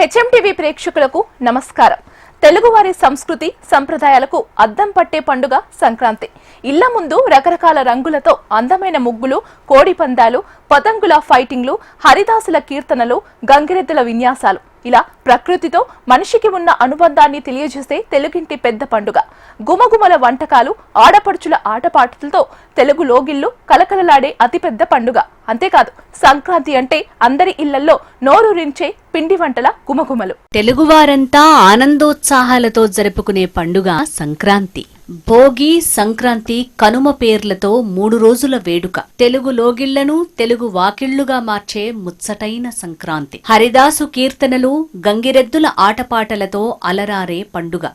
HMTV ప్రేక్షకులకు నమస్కారం. తెలుగువారి సంస్కృతి సంప్రదాయాలకు అద్దం పట్టే పండుగ సంక్రాంతి. ఇళ్ల ముందు రకరకాల రంగులతో అందమైన ముగ్గులు, కోడి పందాలు, పతంగుల ఫైటింగ్లు, హరిదాసుల కీర్తనలు, గంగిరెద్దుల విన్యాసాలు, ఇలా ప్రకృతితో మనిషికి ఉన్న అనుబంధాన్ని తెలియజేసే తెలుగింటి పెద్ద పండుగ. గుమగుమల వంటకాలు, ఆడపడుచుల ఆటపాటలతో తెలుగు లోగిళ్లు కలకలలాడే అతిపెద్ద పండుగ. అంతేకాదు, సంక్రాంతి అంటే అందరి ఇళ్లలో నోరూరించే పిండి వంటల గుమగుమలు. తెలుగువారంతా ఆనందోత్సాహాలతో జరుపుకునే పండుగ సంక్రాంతి. భోగి, సంక్రాంతి, కనుమ పేర్లతో 3 రోజుల వేడుక. తెలుగు లోగిళ్లను తెలుగు వాకిళ్లుగా మార్చే ముచ్చటైన సంక్రాంతి. హరిదాసు కీర్తనలు, గంగిరెద్దుల ఆటపాటలతో అలరారే పండుగ.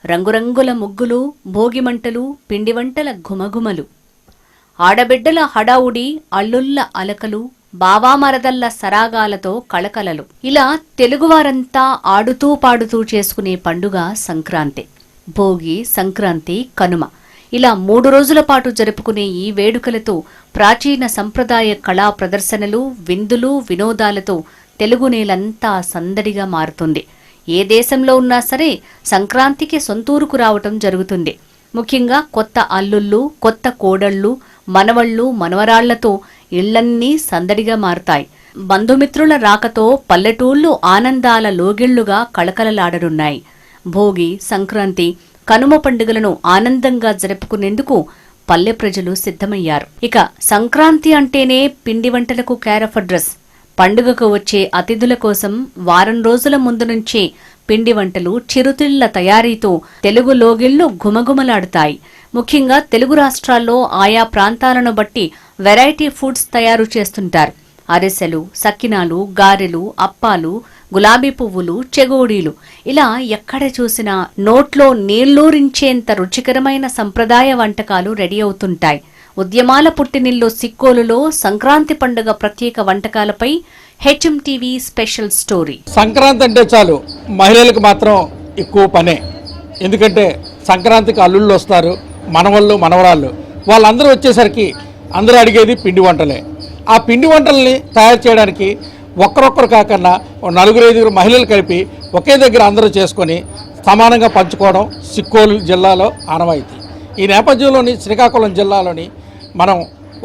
రంగురంగుల ముగ్గులు, భోగిమంటలు, పిండి వంటల ఘుమఘుమలు, ఆడబిడ్డల హడావుడి, అల్లుళ్ల అలకలు, బావామరదళ్ల సరాగాలతో కళకళలు. ఇలా తెలుగువారంతా ఆడుతూ పాడుతూ చేసుకునే పండుగ సంక్రాంతి. భోగి, సంక్రాంతి, కనుమ ఇలా 3 రోజుల పాటు జరుపుకునే ఈ వేడుకలతో ప్రాచీన సంప్రదాయ కళా ప్రదర్శనలు, విందులు, వినోదాలతో తెలుగు నేలంతా సందడిగా మారుతుంది. ఏ దేశంలో ఉన్నా సరే సంక్రాంతికి సొంతూరుకు రావటం జరుగుతుంది. ముఖ్యంగా కొత్త అల్లుళ్ళు, కొత్త కోడళ్ళు, మనవళ్ళు, మనవరాళ్లతో ఇళ్లన్నీ సందడిగా మారుతాయి. బంధుమిత్రుల రాకతో పల్లెటూళ్లు ఆనందాల లోగిళ్లుగా కళకళలాడనున్నాయి. భోగి, సంక్రాంతి, కనుమ పండుగలను ఆనందంగా జరుపుకునేందుకు పల్లె ప్రజలు సిద్ధమయ్యారు. ఇక సంక్రాంతి అంటేనే పిండి వంటలకు కేరఫ్ అడ్రస్. పండుగకు వచ్చే అతిథుల కోసం వారం రోజుల ముందు నుంచే పిండి వంటలు, చిరుతిళ్ల తయారీతో తెలుగు లోగిళ్లు ఘుమఘుమలాడుతాయి. ముఖ్యంగా తెలుగు రాష్ట్రాల్లో ఆయా ప్రాంతాలను బట్టి వెరైటీ ఫుడ్స్ తయారు చేస్తుంటారు. అరిసెలు, సకినాలు, గారెలు, అప్పాలు, గులాబీ పువ్వులు, చెగోడీలు ఇలా ఎక్కడ చూసినా నోట్లో నీళ్లూరించేంత రుచికరమైన సంప్రదాయ వంటకాలు రెడీ అవుతుంటాయి. ఉద్యమాల పుట్టినిల్లు సిక్కోలులో సంక్రాంతి పండుగ ప్రత్యేక వంటకాలపై హెచ్ఎంటీవీ స్పెషల్ స్టోరీ. సంక్రాంతి అంటే చాలు మహిళలకు మాత్రం ఎక్కువ పనే. ఎందుకంటే సంక్రాంతికి అల్లుళ్ళు వస్తారు, మనవళ్ళు, మనవరాళ్ళు. వాళ్ళందరూ వచ్చేసరికి అందరూ అడిగేది పిండి వంటలే. ఆ పిండి వంటల్ని తయారు చేయడానికి ఒక్కరొక్కరు కాకుండా 4-5 మహిళలు కలిపి ఒకే దగ్గర అందరూ చేసుకొని సమానంగా పంచుకోవడం సిక్కోలు జిల్లాలో ఆనవాయితీ. ఈ నేపథ్యంలోని శ్రీకాకుళం జిల్లాలోని మనం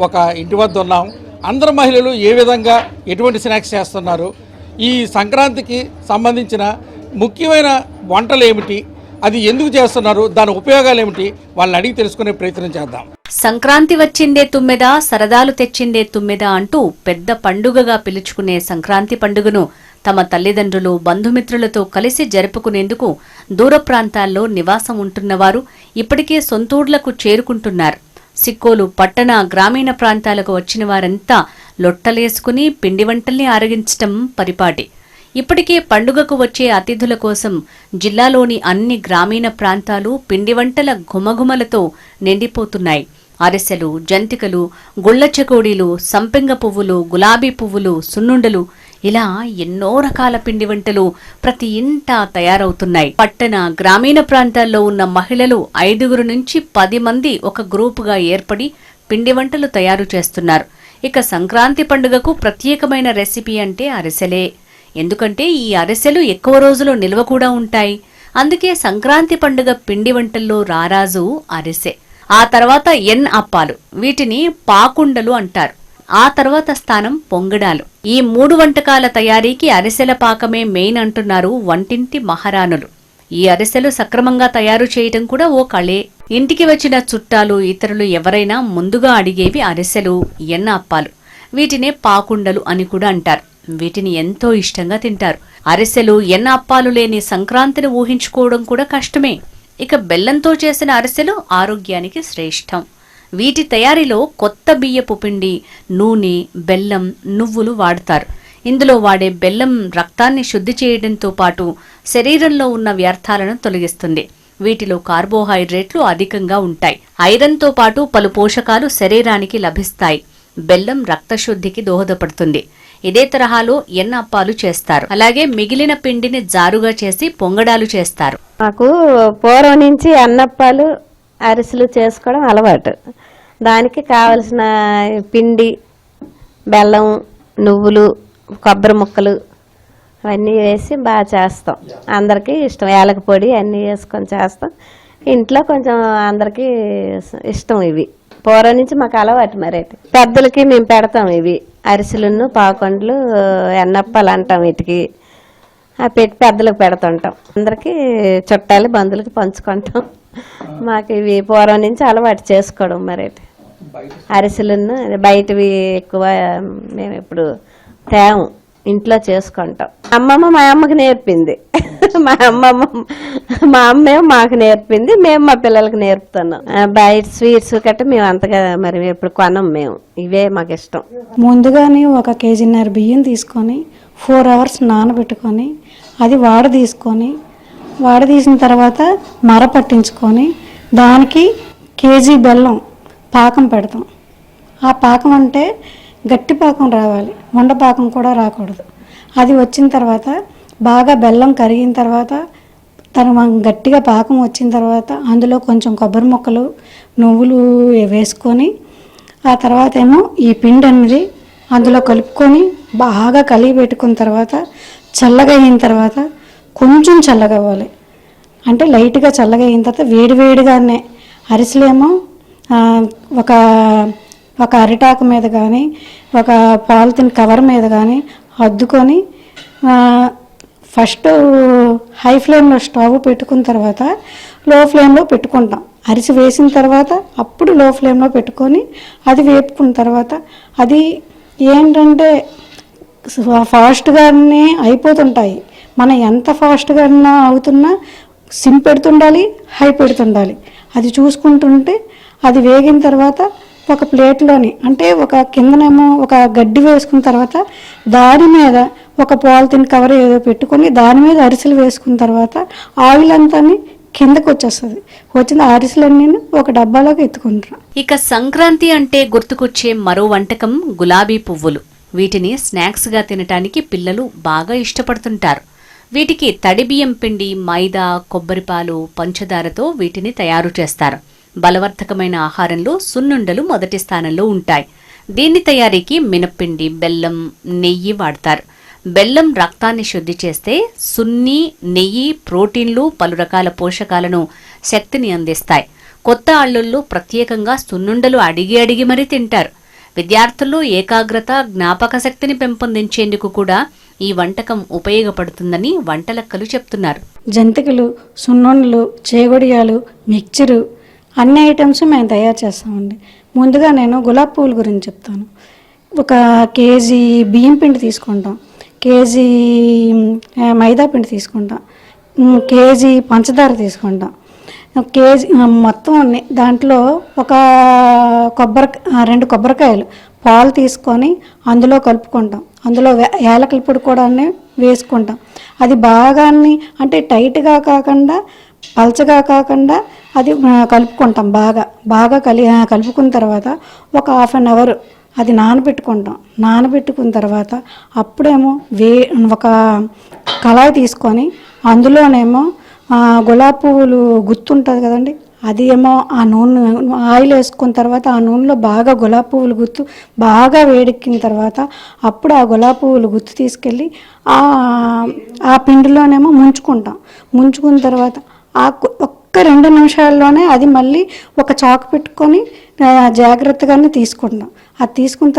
ఒక ఇంటి వద్ద ఉన్నాం. అందరు మహిళలు ఏ విధంగా ఎటువంటి స్నాక్స్ చేస్తున్నారు, ఈ సంక్రాంతికి సంబంధించిన ముఖ్యమైన వంటలు ఏమిటి, అది ఎందుకు చేస్తున్నారు, దాని ఉపయోగాలు ఏమిటి, వాళ్ళని అడిగి తెలుసుకునే ప్రయత్నం చేద్దాం. సంక్రాంతి వచ్చిందే తుమ్మెద, సరదాలు తెచ్చిందే తుమ్మెద అంటూ పెద్ద పండుగగా పిలుచుకునే సంక్రాంతి పండుగను తమ తల్లిదండ్రులు, బంధుమిత్రులతో కలిసి జరుపుకునేందుకు దూర ప్రాంతాల్లో నివాసం ఉంటున్నవారు ఇప్పటికే సొంతూర్లకు చేరుకుంటున్నారు. సిక్కోలు పట్టణ, గ్రామీణ ప్రాంతాలకు వచ్చిన వారంతా లొట్టలేసుకుని పిండి వంటల్ని ఆరగించటం పరిపాటి. ఇప్పటికే పండుగకు వచ్చే అతిథుల కోసం జిల్లాలోని అన్ని గ్రామీణ ప్రాంతాలు పిండి వంటల ఘుమఘుమలతో నిండిపోతున్నాయి. అరిసెలు, జంతికలు, గుళ్ల చెకోడీలు, సంపెంగ పువ్వులు, గులాబీ పువ్వులు, సున్నుండలు ఇలా ఎన్నో రకాల పిండి వంటలు ప్రతి ఇంటా తయారవుతున్నాయి. పట్టణ, గ్రామీణ ప్రాంతాల్లో ఉన్న మహిళలు 5 నుంచి 10 మంది ఒక గ్రూపుగా ఏర్పడి పిండి వంటలు తయారు చేస్తున్నారు. ఇక సంక్రాంతి పండుగకు ప్రత్యేకమైన రెసిపీ అంటే అరిసెలే. ఎందుకంటే ఈ అరిసెలు ఎక్కువ రోజులు నిల్వ కూడా ఉంటాయి. అందుకే సంక్రాంతి పండుగ పిండి వంటల్లో రారాజు అరిసె. ఆ తర్వాత అప్పాలు, వీటిని పాకుండలు అంటారు. ఆ తర్వాత స్థానం పొంగడాలు. ఈ 3 వంటకాల తయారీకి అరిసెల పాకమే మెయిన్ అంటున్నారు వంటింటి మహారాణులు. ఈ అరిసెలు సక్రమంగా తయారు చేయటం కూడా ఓ కళే. ఇంటికి వచ్చిన చుట్టాలు, ఇతరులు ఎవరైనా ముందుగా అడిగేవి అరిసెలు, అప్పాలు. వీటినే పాకుండలు అని కూడా అంటారు. వీటిని ఎంతో ఇష్టంగా తింటారు. అరిసెలు, అప్పాలు లేని సంక్రాంతిని ఊహించుకోవడం కూడా కష్టమే. ఇక బెల్లంతో చేసిన అరిసెలు ఆరోగ్యానికి శ్రేష్టం. వీటి తయారీలో కొత్త బియ్యపు పిండి, నూనె, బెల్లం, నువ్వులు వాడతారు. ఇందులో వాడే బెల్లం రక్తాన్ని శుద్ధి చేయడంతో పాటు శరీరంలో ఉన్న వ్యర్థాలను తొలగిస్తుంది. వీటిలో కార్బోహైడ్రేట్లు అధికంగా ఉంటాయి. ఐరన్తో పాటు పలు పోషకాలు శరీరానికి లభిస్తాయి. బెల్లం రక్తశుద్ధికి దోహదపడుతుంది. ఇదే తరహాలో అప్పాలు చేస్తారు. అలాగే మిగిలిన పిండిని జారుగా చేసి పొంగడాలు చేస్తారు. మాకు పూర్వం నుంచి అన్నప్పాలు, అరిసెలు చేసుకోవడం అలవాటు. దానికి కావలసిన పిండి, బెల్లం, నువ్వులు, కొబ్బరి ముక్కలు, అవన్నీ వేసి బాగా చేస్తాం. అందరికీ ఇష్టం. యాలక పొడి అన్నీ వేసుకొని చేస్తాం. ఇంట్లో కొంచెం అందరికీ ఇష్టం. ఇవి పూర్వం నుంచి మాకు అలవాటు. మరి పెద్దలకి మేము పెడతాం. ఇవి అరిసెలును పాకుండలు ఎన్నప్పాలు అంటాం. వీటికి పెట్టి పెద్దలకు పెడుతుంటాం. అందరికీ చుట్టాలు బంధువులకి పంచుకుంటాం. మాకు ఇవి పూర్వం నుంచి అలవాటు చేసుకోవడం. మరి అరిసెలును బయటవి ఎక్కువ మేము ఇప్పుడు తేము, ఇంట్లో చేసుకుంటాం. అమ్మమ్మ మా అమ్మకి నేర్పింది. మా అమ్మేమో మాకు నేర్పింది, మేము మా పిల్లలకి నేర్పుతున్నాం. బయట స్వీట్స్ గట్రా మేము అంతగా మరి ఎప్పుడు కొనం. మేము ఇవే మాకు ఇష్టం. ముందుగానే 1 కేజీన్నర బియ్యం తీసుకొని 4 అవర్స్ నానబెట్టుకొని అది వాడదీసిన తర్వాత మర పట్టించుకొని దానికి కేజీ బెల్లం పాకం పెడతాం. ఆ పాకం అంటే గట్టి పాకం రావాలి, ఉండపాకం కూడా రాకూడదు. అది వచ్చిన తర్వాత బాగా బెల్లం కరిగిన తర్వాత గట్టిగా పాకం వచ్చిన తర్వాత అందులో కొంచెం కొబ్బరి ముక్కలు నువ్వులు వేసుకొని ఆ తర్వాత ఏమో ఈ పిండి అనేది అందులో కలుపుకొని బాగా కలిగి పెట్టుకున్న తర్వాత చల్లగా అయిన తర్వాత కొంచెం చల్లగా అవ్వాలి. అంటే లైట్గా చల్లగా అయిన తర్వాత వేడివేడిగానే అరిసెలేమో ఒక అరిటాకు మీద కానీ ఒక పాలిథిన్ కవర్ మీద కానీ అద్దుకొని ఫస్ట్ హై ఫ్లేమ్లో స్టవ్ పెట్టుకున్న తర్వాత లో ఫ్లేమ్లో పెట్టుకుంటాం. అరిసి వేసిన తర్వాత అప్పుడు లో ఫ్లేమ్లో పెట్టుకొని అది వేపుకున్న తర్వాత అది ఏంటంటే ఫాస్ట్గానే అయిపోతుంటాయి. మనం ఎంత ఫాస్ట్గా అవుతున్నా సిమ్ పెడుతుండాలి, హై పెడుతుండాలి. అది చూసుకుంటుంటే అది వేగిన తర్వాత ఒక ప్లేట్లోని అంటే ఒక కిందనేమో ఒక గడ్డి వేసుకున్న తర్వాత దాని మీద ఒక పాలిథిన్ కవర్ ఏదో పెట్టుకొని దాని మీద అరిసెలు వేసుకున్న తర్వాత ఆయిల్ అంతా కిందకు వచ్చేస్తుంది. వచ్చిన అరిసెలన్నీ ఒక డబ్బాలోకి ఎత్తుకుంటాం. ఇక సంక్రాంతి అంటే గుర్తుకొచ్చే మరో వంటకం గులాబీ పువ్వులు. వీటిని స్నాక్స్గా తినటానికి పిల్లలు బాగా ఇష్టపడుతుంటారు. వీటికి తడి బియ్యం పిండి, మైదా, కొబ్బరిపాలు, పంచదారతో వీటిని తయారు చేస్తారు. బలవర్ధకమైన ఆహారంలో సున్నుండలు మొదటి స్థానంలో ఉంటాయి. దీన్ని తయారీకి మినప్పిండి, బెల్లం, నెయ్యి వాడతారు. బెల్లం రక్తాన్ని శుద్ధి చేస్తే సున్ని, నెయ్యి, ప్రోటీన్లు, పలు రకాల పోషకాలను, శక్తిని అందిస్తాయి. కొత్త అల్లుళ్ళు ప్రత్యేకంగా సున్నుండలు అడిగి మరీ తింటారు. విద్యార్థుల్లో ఏకాగ్రత, జ్ఞాపక శక్తిని పెంపొందించేందుకు కూడా ఈ వంటకం ఉపయోగపడుతుందని వంటలక్కలు చెప్తున్నారు. జంతికలు, సున్నుండలు, చేగొడియాలు, మిక్చరు అన్ని ఐటమ్స్ మేము తయారు చేస్తామండి. ముందుగా నేను గులాబీ పువ్వుల గురించి చెప్తాను. 1 కేజీ బియ్యం పిండి తీసుకుంటాం, కేజీ మైదా పిండి తీసుకుంటాం, కేజీ పంచదార తీసుకుంటాం, కేజీ మొత్తం దాంట్లో 2 కొబ్బరికాయలు పాలు తీసుకొని అందులో కలుపుకుంటాం. అందులో యాలకుల పొడి కూడా వేసుకుంటాం. అది బాగా అంటే టైట్గా కాకుండా పల్చగా కాకుండా అది కలుపుకుంటాం. బాగా కలుపుకున్న తర్వాత ఒక 1/2 అవర్ అది నానబెట్టుకుంటాం. నానబెట్టుకున్న తర్వాత అప్పుడేమో ఒక కళాయి తీసుకొని అందులోనేమో గులాబీ పువ్వులు గుర్తుంటుంది కదండి, అది ఏమో ఆ నూనె ఆయిల్ వేసుకున్న తర్వాత ఆ నూనెలో బాగా గులాబీ పువ్వులు గుత్తు బాగా వేడెక్కిన తర్వాత అప్పుడు ఆ గులాబీ పువ్వులు గుత్తు తీసుకెళ్ళి ఆ పిండిలోనేమో ముంచుకున్న తర్వాత ఒక్క 2 నిమిషాల్లోనే అది మళ్ళీ ఒక చాకు పెట్టుకొని జాగ్రత్తగానే తీసుకుంటాం. అది తీసుకున్న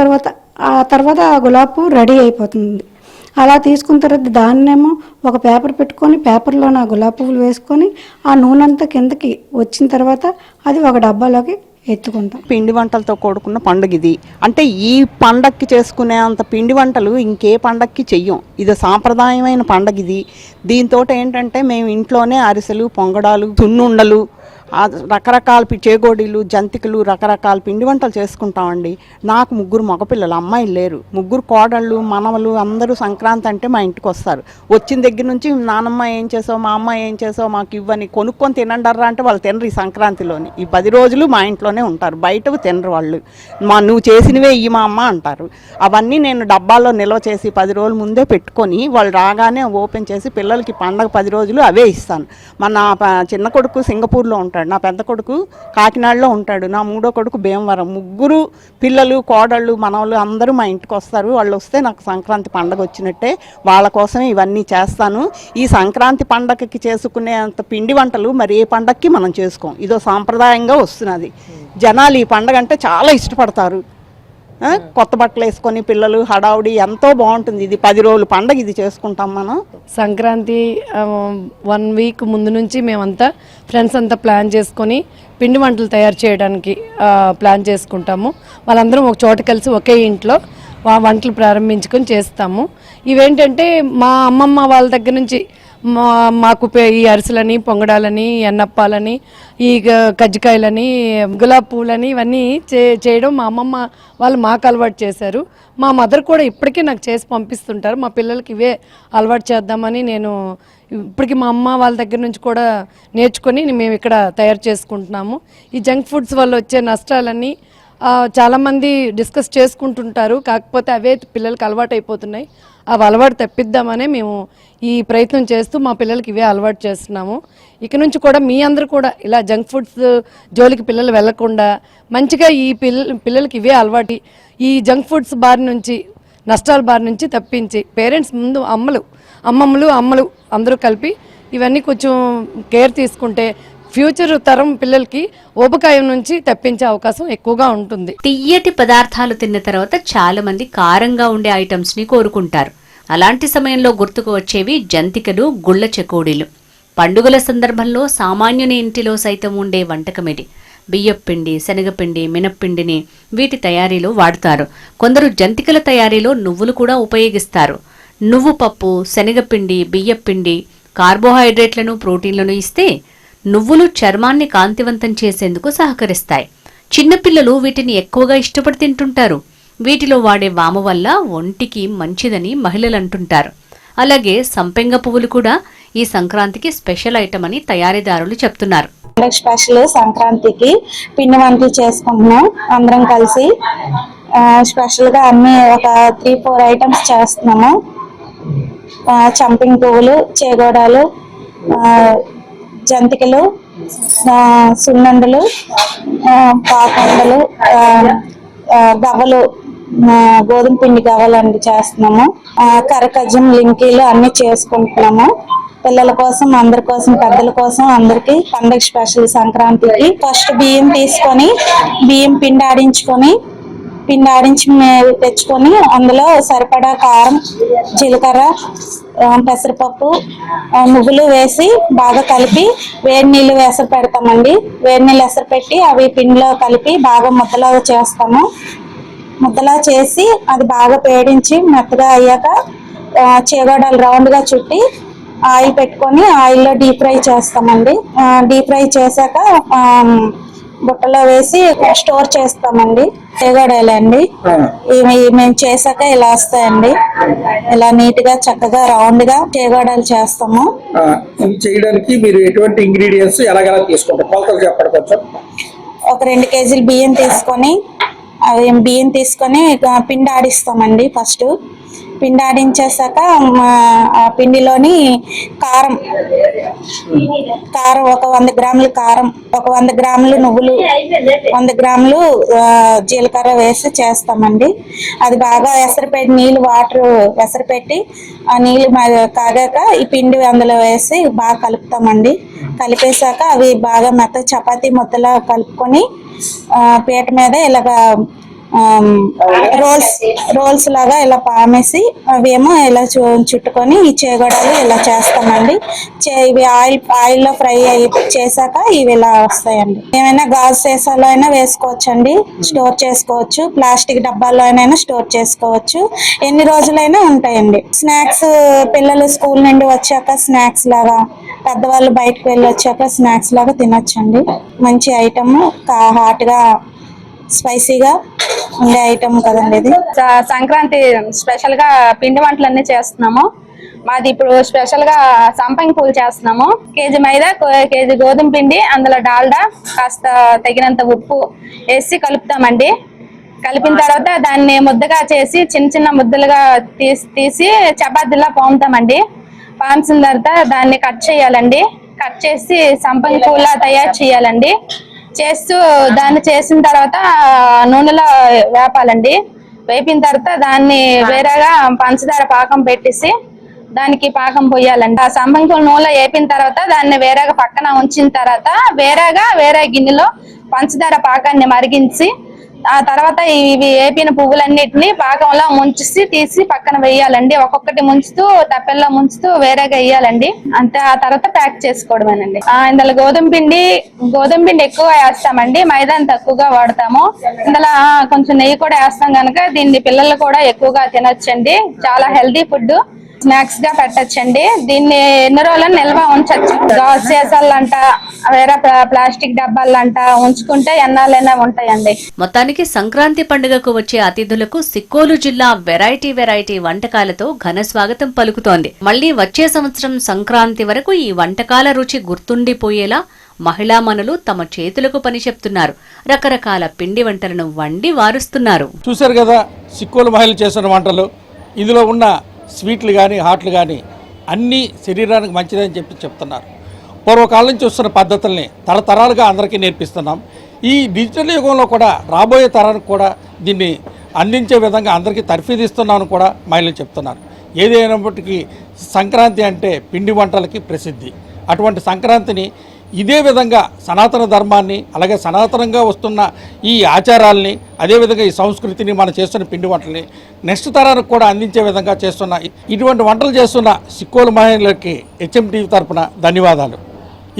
తర్వాత ఆ గులాబీ పువ్వు రెడీ అయిపోతుంది. అలా తీసుకున్న తర్వాత దాన్నేమో ఒక పేపర్ పెట్టుకొని పేపర్లో నా గులాబీ పువ్వులు వేసుకొని ఆ నూనె అంతా కిందకి వచ్చిన తర్వాత అది ఒక డబ్బాలోకి ఎత్తుకుంటాం. పిండి వంటలతో కూడుకున్న పండుగ ఇది. అంటే ఈ పండక్కి చేసుకునే అంత పిండి వంటలు ఇంకే పండక్కి చెయ్యం. ఇది సాంప్రదాయమైన పండగ ఇది. దీంతో ఏంటంటే మేము ఇంట్లోనే అరిసెలు, పొంగడాలు, సున్నుండలు, రకరకాల చేగోడీలు, జంతికలు, రకరకాల పిండి వంటలు చేసుకుంటామండి. నాకు 3 మగపిల్లలు, అమ్మాయిలు లేరు. 3 కోడళ్ళు, మనవలు అందరూ సంక్రాంతి అంటే మా ఇంటికి వస్తారు. వచ్చిన దగ్గర నుంచి నానమ్మ ఏం చేసావు, మా అమ్మ ఏం చేసావు, మాకు ఇవ్వని కొనుక్కొని తినండర్రా అంటే వాళ్ళు తినరు. ఈ సంక్రాంతిలోని ఈ 10 రోజులు మా ఇంట్లోనే ఉంటారు, బయటకు తినరు వాళ్ళు. నువ్వు చేసినవే ఇవి మా అమ్మ అంటారు. అవన్నీ నేను డబ్బాల్లో నిల్వ చేసి 10 రోజుల ముందే పెట్టుకొని వాళ్ళు రాగానే ఓపెన్ చేసి పిల్లలకి పండగ 10 రోజులు అవే ఇస్తాను. మన చిన్న కొడుకు సింగపూర్లో ఉంటాడు. ఉంటాడు. నా పెద్ద కొడుకు కాకినాడలో ఉంటాడు, నా మూడో కొడుకు భీమవరం. ముగ్గురు పిల్లలు, కోడళ్ళు, మనవలు అందరూ మా ఇంటికి వస్తారు. వాళ్ళు వస్తే నాకు సంక్రాంతి పండగ వచ్చినట్టే. వాళ్ళ కోసమే ఇవన్నీ చేస్తాను. ఈ సంక్రాంతి పండగకి చేసుకునే అంత పిండి వంటలు మరి ఏ పండగకి మనం చేసుకోం. ఇదో సాంప్రదాయంగా వస్తున్నది. జనాలు ఈ పండగ అంటే చాలా ఇష్టపడతారు. కొత్త బట్టలు వేసుకొని పిల్లలు హడావుడి ఎంతో బాగుంటుంది. ఇది 10 రోజులు పండగ ఇది చేసుకుంటాం మనం. సంక్రాంతి 1 వీక్ ముందు నుంచి మేమంతా ఫ్రెండ్స్ అంతా ప్లాన్ చేసుకొని పిండి వంటలు తయారు చేయడానికి ప్లాన్ చేసుకుంటాము. వాళ్ళందరం ఒక చోట కలిసి ఒకే ఇంట్లో వంటలు ప్రారంభించుకొని చేస్తాము. ఇవేంటంటే మా అమ్మమ్మ వాళ్ళ దగ్గర నుంచి మాకు ఈ అరిసెలని, పొంగడాలని, ఎన్నప్పాలని, ఈ కజ్జికాయలని, గులాబీ పూలని ఇవన్నీ చేయడం మా అమ్మమ్మ వాళ్ళు మాకు అలవాటు చేశారు. మా మదర్ కూడా ఇప్పటికీ నాకు చేసి పంపిస్తుంటారు. మా పిల్లలకి ఇవే అలవాటు చేద్దామని నేను ఇప్పటికీ మా అమ్మ వాళ్ళ దగ్గర నుంచి కూడా నేర్చుకొని మేము ఇక్కడ తయారు చేసుకుంటున్నాము. ఈ జంక్ ఫుడ్స్ వల్ల వచ్చే నష్టాలన్నీ చాలామంది డిస్కస్ చేసుకుంటుంటారు. కాకపోతే అవే పిల్లలకి అలవాటు అయిపోతున్నాయి. అవి అలవాటు తప్పిద్దామనే మేము ఈ ప్రయత్నం చేస్తూ మా పిల్లలకి ఇవే అలవాటు చేస్తున్నాము. ఇక నుంచి కూడా మీ అందరూ కూడా ఇలా జంక్ ఫుడ్స్ జోలికి పిల్లలు వెళ్లకుండా మంచిగా ఈ పిల్లలకి ఇవే అలవాటు, ఈ జంక్ ఫుడ్స్ బారి నుంచి, నష్టాల బారి నుంచి తప్పించి పేరెంట్స్ ముందు అమ్మలు అందరూ కలిపి ఇవన్నీ కొంచెం కేర్ తీసుకుంటే ఫ్యూచర్ తరం పిల్లలకి ఊబకాయం నుంచి తప్పించే అవకాశం ఎక్కువగా ఉంటుంది. తియ్యటి పదార్థాలు తిన్న తర్వాత చాలా మంది కారంగా ఉండే ఐటమ్స్ ని కోరుకుంటారు. అలాంటి సమయంలో గుర్తుకు వచ్చేవి జంతికలు, గుళ్ళ చెకోడీలు. పండుగల సందర్భంలో సామాన్యుని ఇంటిలో సైతం ఉండే వంటకమిది. బియ్యపిండి, శనగపిండి, మినప్పిండిని వీటి తయారీలో వాడతారు. కొందరు జంతికల తయారీలో నువ్వులు కూడా ఉపయోగిస్తారు. నువ్వు పప్పు, శనగపిండి, బియ్యపిండి కార్బోహైడ్రేట్లను, ప్రోటీన్లను ఇస్తే నువ్వులు చర్మాన్ని కాంతివంతం చేసేందుకు సహకరిస్తాయి. చిన్నపిల్లలు వీటిని ఎక్కువగా ఇష్టపడి తింటుంటారు. వీటిలో వాడే వాము వల్ల ఒంటికి మంచిదని మహిళలు అంటుంటారు. అలాగే సంపెంగ పువ్వులు కూడా ఈ సంక్రాంతికి స్పెషల్ ఐటమ్ అని తయారీదారులు చెప్తున్నారు. స్పెషల్ సంక్రాంతికి పిండి వంటలు చేసుకుంటున్నాం అందరం కలిసి. స్పెషల్ గా అన్ని ఒక 3-4 ఐటమ్స్ చేస్తున్నాము. చంపింగ్ పువ్వులు, చేగోడాలు, జంతికలు, సున్నుండలు, పాకుండలు, గవ్వలు, గోధుమ పిండి గవ్వలు అండి చేస్తున్నాము. కరకజ్జం, లింకీలు అన్ని చేసుకుంటున్నాము. పిల్లల కోసం, అందరి కోసం, పెద్దల కోసం, అందరికి పండుగ స్పెషల్ సంక్రాంతికి. ఫస్ట్ బియ్యం తీసుకొని బియ్యం పిండి ఆడించి తెచ్చుకొని అందులో సరిపడా కారం, జీలకర్ర, పెసరపప్పు, నువ్వులు వేసి బాగా కలిపి వేడి నీళ్ళు ఎసరు పెడతామండి. వేడి నీళ్ళు ఎసరు పెట్టి అవి పిండిలో కలిపి బాగా ముద్దలా చేస్తాము. ముద్దలా చేసి అది బాగా పేడించి మెత్తగా అయ్యాక చేగోడాలు రౌండ్గా చుట్టి ఆయిల్ పెట్టుకొని ఆయిల్లో డీప్ ఫ్రై చేస్తామండి. డీప్ ఫ్రై చేశాక బుట్టలో వేసి స్టోర్ చేస్తామండి. చేగోడాలండి ఇవి మేము చేశాక ఇలా వస్తాయండి. ఇలా నీట్ గా చక్కగా రౌండ్ గా చేగోడాలు చేస్తాము. చేయడానికి మీరు ఎటువంటి ఇంగ్రీడియంట్స్ ఎలాగలా తీసుకుంటారు? కొలతలు చెప్పండి కొంచెం. ఒక 2 కేజీలు బియ్యం తీసుకొని పిండి ఆడిస్తామండి. ఫస్ట్ పిండి ఆడించేసాక ఆ పిండిలోని కారం ఒక 100 గ్రాములు కారం, ఒక 100 గ్రాములు నువ్వులు, 100 గ్రాములు జీలకర్ర వేసి చేస్తామండి. అది బాగా వాటర్ ఎసరు పెట్టి ఆ నీళ్ళు కాగాక ఈ పిండి అందులో వేసి బాగా కలుపుతామండి. కలిపేశాక అవి బాగా మెత్త చపాతీ ముద్దలా కలుపుకొని పీట మీద ఇలాగా రోల్స్ లాగా ఇలా పామేసి అవేమో ఇలా చుట్టుకొని ఈ చేగోడాలు ఇలా చేస్తామండి. ఇవి ఆయిల్లో ఫ్రై చేశాక ఇవి ఇలా వస్తాయండి. ఏమైనా గాజు సీసాలో అయినా వేసుకోవచ్చండి, స్టోర్ చేసుకోవచ్చు. ప్లాస్టిక్ డబ్బాల్లో అయినా స్టోర్ చేసుకోవచ్చు. ఎన్ని రోజులైనా ఉంటాయండి. స్నాక్స్ పిల్లలు స్కూల్ నుండి వచ్చాక స్నాక్స్ లాగా, పెద్దవాళ్ళు బయటకు వెళ్ళి వచ్చాక స్నాక్స్ లాగా తినొచ్చండి. మంచి ఐటమ్, హాట్ గా స్పైసీగా ఉండే ఐటమ్ కదండి ఇది. సంక్రాంతి స్పెషల్ గా పిండి వంటలు అన్ని చేస్తున్నాము. మాది ఇప్పుడు స్పెషల్ గా సంపంగి పూలు చేస్తున్నాము. కేజీ మైదా, కేజీ గోధుమ పిండి, అందులో డాల్డా, కాస్త తగినంత ఉప్పు వేసి కలుపుతామండి. కలిపిన తర్వాత దాన్ని ముద్దగా చేసి చిన్న ముద్దలుగా తీసి చపాతీలా పాముతామండి. పామిసిన తర్వాత దాన్ని కట్ చేయాలండి. కట్ చేసి సంపంగి పూల తయారు చేయాలండి. చేస్తూ దాన్ని చేసిన తర్వాత నూనెలో వేపాలండి. వేపిన తర్వాత దాన్ని వేరేగా పంచదార పాకం పెట్టేసి దానికి పాకం పోయాలండి. ఆ సంపంగి పూల నూనెలో వేపిన తర్వాత దాన్ని వేరేగా పక్కన ఉంచిన తర్వాత వేరే గిన్నెలో పంచదార పాకాన్ని మరిగించి ఆ తర్వాత ఇవి వేపిన పువ్వులన్నిటిని పాకంలో ముంచేసి తీసి పక్కన వేయాలండి. ఒక్కొక్కటి ముంచుతూ తప్పెల్లో ముంచుతూ వేరేగా వేయాలండి. అంతే. ఆ తర్వాత ప్యాక్ చేసుకోవడమేనండి. ఇందులో గోధుమ పిండి ఎక్కువ వేస్తామండి, మైదాని తక్కువగా వాడతాము. ఇందులో కొంచెం నెయ్యి కూడా వేస్తాం కనుక దీన్ని పిల్లలు కూడా ఎక్కువగా తినొచ్చండి. చాలా హెల్దీ ఫుడ్, స్నాక్స్ గా పెట్టచ్చండి. దీన్ని ఎన్ని రోజులను నిల్వ ఉంచచ్చు. గాజు సీసాలంట వేరే ప్లాస్టిక్ డబ్బాలంట ఉంచుకుంటే ఎన్నాళ్ళైనా ఉంటాయండి. మొత్తానికి సంక్రాంతి పండుగకు వచ్చే అతిథులకు సిక్కోలు జిల్లా వెరైటీ వంటకాలతో ఘన స్వాగతం పలుకుతోంది. మళ్లీ వచ్చే సంవత్సరం సంక్రాంతి వరకు ఈ వంటకాల రుచి గుర్తుండిపోయేలా మహిళామణులు తమ చేతులకు పని చెప్తున్నారు. రకరకాల పిండి వంటలను వండి వారుస్తున్నారు. చూశారు కదా సిక్కోలు మహిళలు చేసిన వంటలు. ఇందులో ఉన్న స్వీట్లు కానీ హాట్లు కానీ అన్నీ శరీరానికి మంచిదని చెప్తున్నారు. పూర్వకాలం నుంచి వస్తున్న పద్ధతుల్ని తరతరాలుగా అందరికీ నేర్పిస్తున్నాం. ఈ డిజిటల్ యుగంలో కూడా రాబోయే తరానికి కూడా దీన్ని అందించే విధంగా అందరికీ తర్ఫీదిస్తున్నామని కూడా మహిళలు చెప్తున్నారు. ఏదైనప్పటికీ సంక్రాంతి అంటే పిండి వంటలకి ప్రసిద్ధి. అటువంటి సంక్రాంతిని ఇదే విధంగా సనాతన ధర్మాన్ని, అలాగే సనాతనంగా వస్తున్న ఈ ఆచారాల్ని, అదేవిధంగా ఈ సంస్కృతిని మనం చేస్తున్న పిండి వంటల్ని నెక్స్ట్ తరానికి కూడా అందించే విధంగా చేస్తున్న ఇటువంటి వంటలు చేస్తున్న సిక్కోలు మహిళలకి HMTV తరపున ధన్యవాదాలు.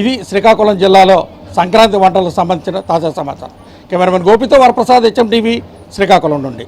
ఇది శ్రీకాకుళం జిల్లాలో సంక్రాంతి వంటలకు సంబంధించిన తాజా సమాచారం. కెమెరామెన్ గోపితో వరప్రసాద్, HMTV శ్రీకాకుళం నుండి.